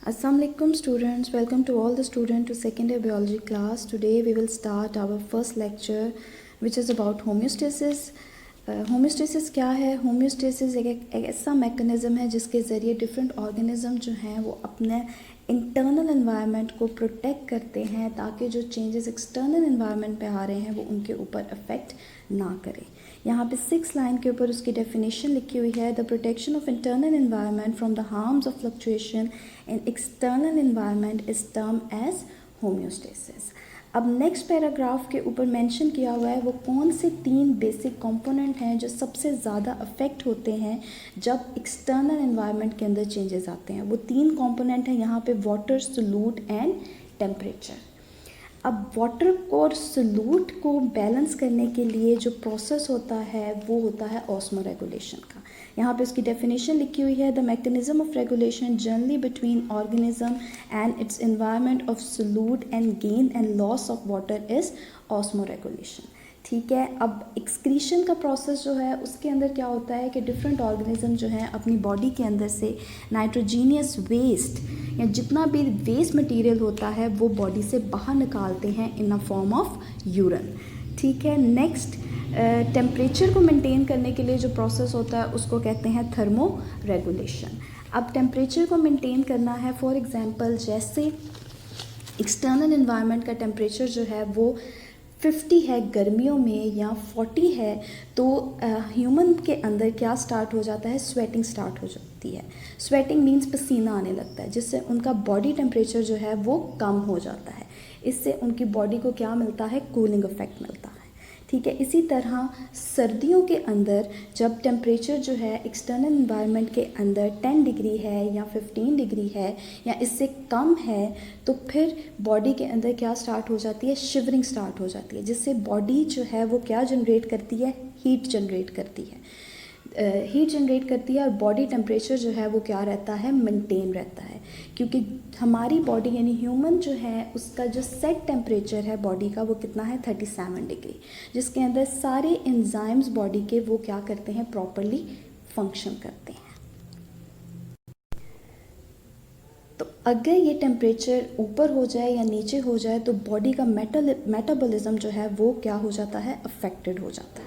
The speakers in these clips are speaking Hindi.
Assalamualaikum students, welcome to all the students to second year biology class. Today we will start our first lecture which is about homeostasis. Homeostasis क्या है? होम्योस्टेसिस एक ऐसा मैकेनिज़्म है जिसके ज़रिए डिफरेंट ऑर्गेनिज़म जो हैं वो अपने इंटरनल एनवायरनमेंट को प्रोटेक्ट करते हैं ताकि जो चेंजेस एक्सटर्नल एनवायरनमेंट पे आ रहे हैं वो उनके ऊपर अफेक्ट ना करें। यहाँ पे 6 लाइन के ऊपर उसकी डेफिनेशन लिखी हुई है। The protection of internal environment from the harms of fluctuation in external environment is term as homeostasis. अब नेक्स्ट पैराग्राफ के ऊपर मेंशन किया हुआ है वो कौन से 3 बेसिक कंपोनेंट हैं जो सबसे ज़्यादा अफेक्ट होते हैं जब एक्सटर्नल एनवायरनमेंट के अंदर चेंजेस आते हैं। वो 3 कंपोनेंट हैं यहाँ पे वाटर, सोल्यूट एंड टेम्परेचर। अब वाटर और सोल्यूट को बैलेंस करने के लिए जो प्रोसेस होता है वो होता है ऑस्मोरेगुलेशन का। यहाँ पे इसकी डेफिनेशन लिखी हुई है। The mechanism of regulation generally between organism and it's environment of solute and gain and loss of water is osmoregulation. ठीक है। अब एक्सक्रीशन का प्रोसेस जो है उसके अंदर क्या होता है कि डिफरेंट ऑर्गेनिज्म जो हैं अपनी बॉडी के अंदर से नाइट्रोजीनियस वेस्ट या जितना भी वेस्ट मटेरियल होता है वो बॉडी से बाहर निकालते हैं इन अ फॉर्म ऑफ यूरिन। ठीक है। नेक्स्ट टेम्परेचर को मेंटेन करने के लिए जो प्रोसेस होता है उसको कहते हैं थर्मो रेगुलेशन। अब टेम्परेचर को मेंटेन करना है, फॉर एग्जांपल जैसे एक्सटर्नल एनवायरनमेंट का टेम्परेचर जो है वो 50 है गर्मियों में या 40 है तो ह्यूमन के अंदर क्या स्टार्ट हो जाता है? स्वेटिंग स्टार्ट हो जाती है। स्वेटिंग मीन्स पसीना आने लगता है जिससे उनका बॉडी टेम्परेचर जो है वो कम हो जाता है। इससे उनकी बॉडी को क्या मिलता है? कूलिंग इफेक्ट मिलता है। ठीक है। इसी तरह सर्दियों के अंदर जब टेम्परेचर जो है एक्सटर्नल एनवायरनमेंट के अंदर 10 डिग्री है या 15 डिग्री है या इससे कम है तो फिर बॉडी के अंदर क्या स्टार्ट हो जाती है? शिवरिंग स्टार्ट हो जाती है जिससे बॉडी जो है वो क्या जनरेट करती है? हीट जनरेट करती है। हीट जनरेट करती है और बॉडी टेम्परेचर जो है वो क्या रहता है? मेंटेन रहता है। क्योंकि हमारी बॉडी यानी ह्यूमन जो है उसका जो सेट टेम्परेचर है बॉडी का वो कितना है? 37 डिग्री, जिसके अंदर सारे एंजाइम्स बॉडी के वो क्या करते हैं? प्रॉपरली फंक्शन करते हैं। तो अगर ये टेम्परेचर ऊपर हो जाए या नीचे हो जाए तो बॉडी का मेटाबॉलिज्म जो है वो क्या हो जाता है? अफेक्टेड हो जाता है।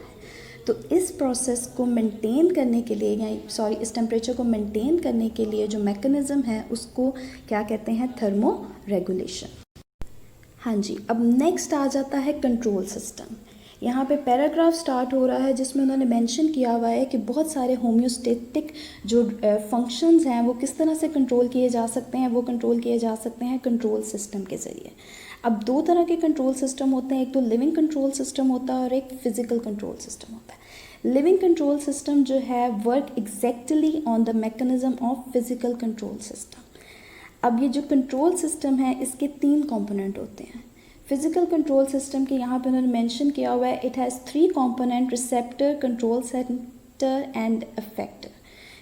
तो इस प्रोसेस को मेंटेन करने के लिए या इस टेम्परेचर को मेंटेन करने के लिए जो मैकेनिज़्म है उसको क्या कहते हैं? Thermo regulation. हाँ जी। अब नेक्स्ट आ जाता है कंट्रोल सिस्टम। यहाँ पे पैराग्राफ स्टार्ट हो रहा है जिसमें उन्होंने मेंशन किया हुआ है कि बहुत सारे होम्योस्टेटिक जो फंक्शंस हैं वो किस तरह से कंट्रोल किए जा सकते हैं। वो कंट्रोल किए जा सकते हैं कंट्रोल सिस्टम के ज़रिए। अब 2 तरह के कंट्रोल सिस्टम होते हैं, एक तो लिविंग कंट्रोल सिस्टम होता है और एक फिजिकल कंट्रोल सिस्टम होता है। लिविंग कंट्रोल सिस्टम जो है work exactly on the mechanism of physical control system. अब ये जो कंट्रोल सिस्टम है इसके 3 कंपोनेंट होते हैं। फिजिकल कंट्रोल सिस्टम के यहाँ पे उन्होंने मेंशन किया हुआ है it has 3 component, receptor, control centre and effector.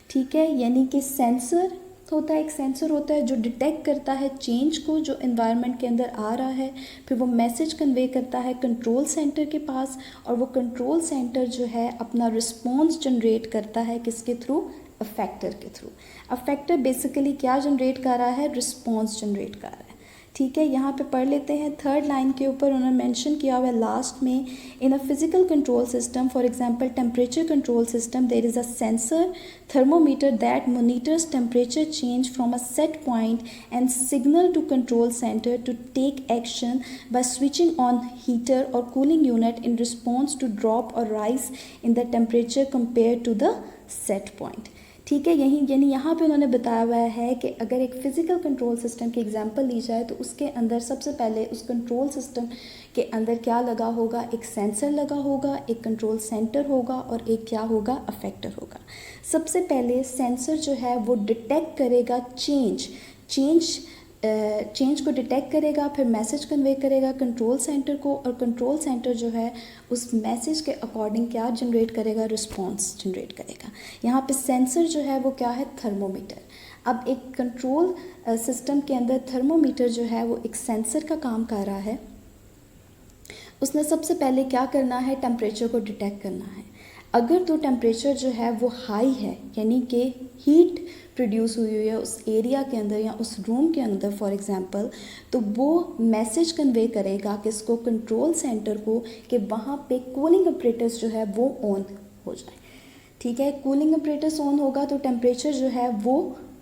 ठीक है। यानी कि सेंसर होता है, एक सेंसर होता है जो डिटेक्ट करता है चेंज को जो एनवायरनमेंट के अंदर आ रहा है, फिर वो मैसेज कन्वे करता है कंट्रोल सेंटर के पास और वो कंट्रोल सेंटर जो है अपना रिस्पॉन्स जनरेट करता है किसके थ्रू? अफेक्टर के थ्रू। अफेक्टर बेसिकली क्या जनरेट कर रहा है? रिस्पॉन्स जनरेट कर रहा है। ठीक है। यहाँ पे पढ़ लेते हैं 3rd लाइन के ऊपर उन्होंने मेंशन किया हुआ है लास्ट में, in a physical control system for example temperature control system there is a sensor thermometer that monitors temperature change from a set point and signal to control center to take action by switching on heater or cooling unit in response to drop or rise in the temperature compared to the set point। ठीक है। यही यानी यहाँ पे उन्होंने बताया हुआ है कि अगर एक फ़िज़िकल कंट्रोल सिस्टम की एग्जांपल ली जाए तो उसके अंदर सबसे पहले उस कंट्रोल सिस्टम के अंदर क्या लगा होगा? एक सेंसर लगा होगा, एक कंट्रोल सेंटर होगा और एक क्या होगा? अफेक्टर होगा। सबसे पहले सेंसर जो है वो डिटेक्ट करेगा चेंज को डिटेक्ट करेगा, फिर मैसेज कन्वे करेगा कंट्रोल सेंटर को और कंट्रोल सेंटर जो है उस मैसेज के अकॉर्डिंग क्या जनरेट करेगा? रिस्पॉन्स जनरेट करेगा। यहाँ पे सेंसर जो है वो क्या है? थर्मोमीटर। अब एक कंट्रोल सिस्टम के अंदर थर्मोमीटर जो है वो एक सेंसर का काम कर रहा है। उसने सबसे पहले क्या करना है? टेम्परेचर को डिटेक्ट करना है। अगर तो टेम्परेचर जो है वो हाई है यानी कि हीट प्रोड्यूस हुई हुई है उस एरिया के अंदर या उस रूम के अंदर फॉर एग्जांपल, तो वो मैसेज कन्वे करेगा किसको, कंट्रोल सेंटर को, कि वहाँ पे कूलिंग अपरेटस जो है वो ऑन हो जाए। ठीक है, कूलिंग अपरेटस ऑन होगा तो टेम्परेचर जो है वो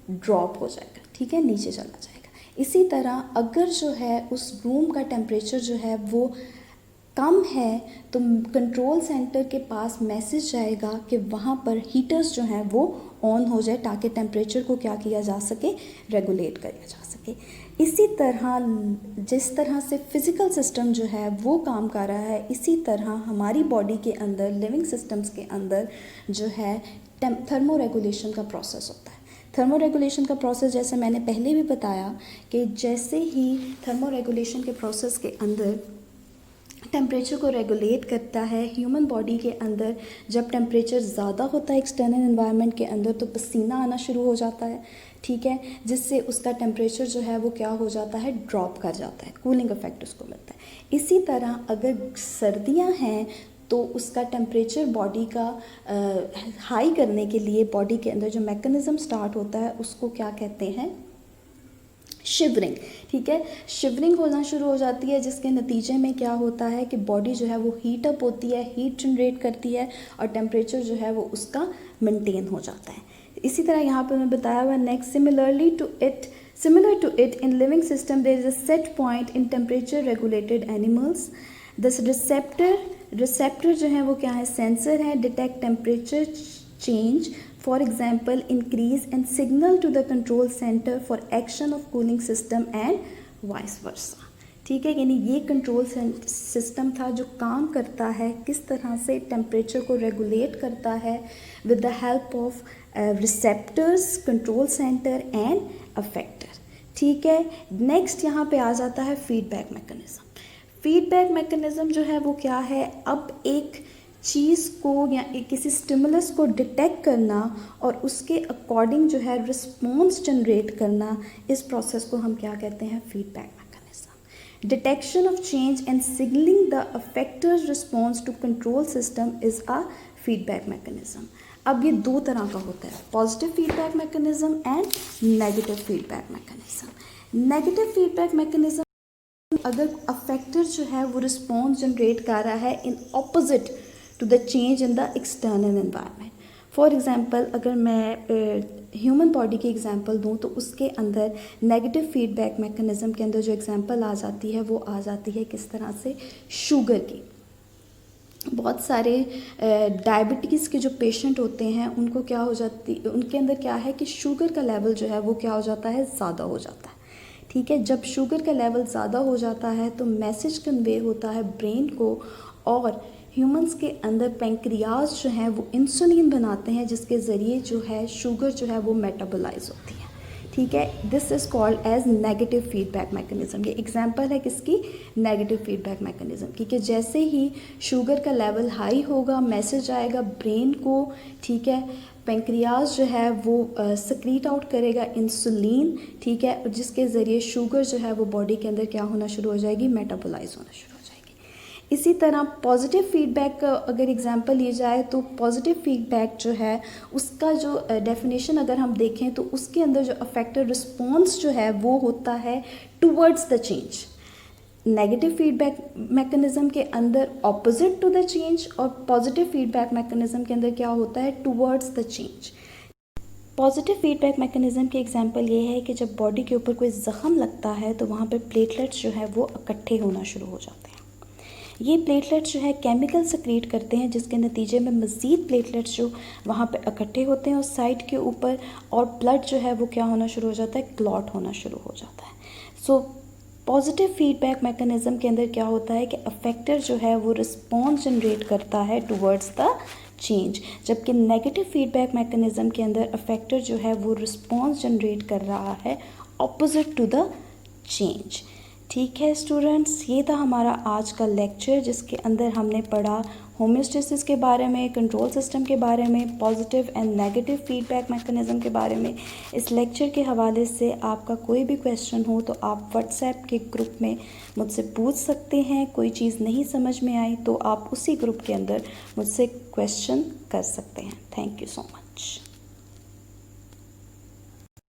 ड्रॉप हो जाएगा, ठीक है, नीचे चला जाएगा। इसी तरह अगर जो है उस रूम का टेम्परेचर जो है वो कम है तो कंट्रोल सेंटर के पास मैसेज जाएगा कि वहाँ पर हीटर्स जो हैं वो ऑन हो जाए ताकि टेम्परेचर को क्या किया जा सके, रेगुलेट किया जा सके। इसी तरह जिस तरह से फिज़िकल सिस्टम जो है वो काम कर रहा है, इसी तरह हमारी बॉडी के अंदर, लिविंग सिस्टम्स के अंदर जो है थर्मो रेगुलेशन का प्रोसेस होता है। थर्मो रेगुलेशन का प्रोसेस जैसे मैंने पहले भी बताया कि जैसे ही थर्मो रेगुलेशन के प्रोसेस के अंदर टेम्परेचर को रेगुलेट करता है ह्यूमन बॉडी के अंदर, जब टेम्परेचर ज़्यादा होता है एक्सटर्नल एनवायरनमेंट के अंदर तो पसीना आना शुरू हो जाता है, ठीक है, जिससे उसका टेम्परेचर जो है वो क्या हो जाता है, ड्रॉप कर जाता है, कूलिंग इफेक्ट उसको मिलता है। इसी तरह अगर सर्दियां हैं तो उसका टेम्परेचर बॉडी का हाई करने के लिए बॉडी के अंदर जो मैकेनिज़्म स्टार्ट होता है उसको क्या कहते हैं, शिवरिंग। ठीक है, शिवरिंग होना शुरू हो जाती है, जिसके नतीजे में क्या होता है कि बॉडी जो है वो हीट अप होती है, हीट जनरेट करती है और टेम्परेचर जो है वो उसका मेंटेन हो जाता है। इसी तरह यहाँ पर मैं बताया हुआ next, similar to it in living system there is a set point in temperature regulated animals. This receptor जो है वो क्या है, सेंसर है, detect temperature change, for example increase and signal to the control centre for action of cooling system and vice versa. ठीक है, यानी ये कंट्रोल सिस्टम था जो काम करता है, किस तरह से टेम्परेचर को रेगुलेट करता है with the help of receptors, control centre and effector. ठीक है, नेक्स्ट यहाँ पे आ जाता है फीडबैक मैकेनिज़्म। फीडबैक मैकेनिज़्म जो है वो क्या है, अब एक चीज़ को या किसी स्टिमुलस को डिटेक्ट करना और उसके अकॉर्डिंग जो है रिस्पॉन्स जनरेट करना, इस प्रोसेस को हम क्या कहते हैं, feedback mechanism. Detection of change and signalling the affectors response to control system is a feedback mechanism. अब ये दो तरह का होता है, positive feedback mechanism and negative feedback mechanism. Negative feedback mechanism अगर अफेक्टर जो है वो रिस्पॉन्स जनरेट कर रहा है in opposite to the change in the external environment. For example अगर मैं ह्यूमन बॉडी की एग्जांपल दूं तो उसके अंदर नेगेटिव फीडबैक मैकेनिज़्म के अंदर जो एग्जांपल आ जाती है वो आ जाती है किस तरह से, शुगर की। बहुत सारे डायबिटीज़ के जो पेशेंट होते हैं उनको क्या हो जाती, उनके अंदर क्या है कि शुगर का लेवल जो है वो क्या हो जाता है, ज़्यादा हो जाता है। ठीक है, जब शुगर का लेवल ज़्यादा हो जाता है तो मैसेज कन्वे होता है ब्रेन को, और ह्यूमंस के अंदर पेंक्रियाज जो है वो इंसुलिन बनाते हैं, जिसके ज़रिए जो है शुगर जो है वो मेटाबोलाइज होती है। ठीक है, this is called as negative feedback mechanism. ये एग्जांपल है किसकी, नेगेटिव फीडबैक मैकेनिज़्म की, कि जैसे ही शुगर का लेवल हाई होगा मैसेज आएगा ब्रेन को, ठीक है, पेंक्रियाज जो है वो सक्रीट आउट करेगा इंसुलिन, ठीक है, जिसके ज़रिए शुगर जो है वो बॉडी के अंदर क्या होना शुरू हो जाएगी, मेटाबोलाइज होना शुरू हो जाएगी। इसी तरह पॉजिटिव फीडबैक अगर एग्जांपल ली जाए तो पॉजिटिव फीडबैक जो है उसका जो डेफिनेशन अगर हम देखें तो उसके अंदर जो अफेक्टिव रिस्पॉन्स जो है वो होता है towards the change. Negative feedback mechanism के अंदर ऑपोजिट टू द चेंज, और पॉजिटिव फीडबैक मैकेनिज़्म के अंदर क्या होता है, towards the change. Positive feedback mechanism के एग्जांपल ये है कि जब बॉडी के ऊपर कोई ज़ख़म लगता है तो वहाँ पर प्लेटलेट्स जो है वो इकट्ठे होना शुरू हो जाते हैं। ये प्लेटलेट्स जो है केमिकल सक्रीट करते हैं, जिसके नतीजे में मज़ीद प्लेटलेट्स जो वहाँ पे इकट्ठे होते हैं उस साइट के ऊपर, और ब्लड जो है वो क्या होना शुरू हो जाता है, क्लॉट होना शुरू हो जाता है। सो पॉजिटिव फीडबैक मैकेनिज़्म के अंदर क्या होता है कि अफेक्टर जो है वो रिस्पॉन्स जनरेट करता है टुवर्ड्स द चेंज, जबकि नेगेटिव फीडबैक मैकेनिज़्म के अंदर अफेक्टर जो है वो रिस्पॉन्स जनरेट कर रहा है ऑपोजिट टू द चेंज। ठीक है स्टूडेंट्स, ये था हमारा आज का लेक्चर, जिसके अंदर हमने पढ़ा होम्योस्टेसिस के बारे में, कंट्रोल सिस्टम के बारे में, positive and negative feedback mechanism के बारे में। इस लेक्चर के हवाले से आपका कोई भी क्वेश्चन हो तो आप व्हाट्सएप के ग्रुप में मुझसे पूछ सकते हैं। कोई चीज़ नहीं समझ में आई तो आप उसी ग्रुप के अंदर मुझसे क्वेश्चन कर सकते हैं। Thank you so much.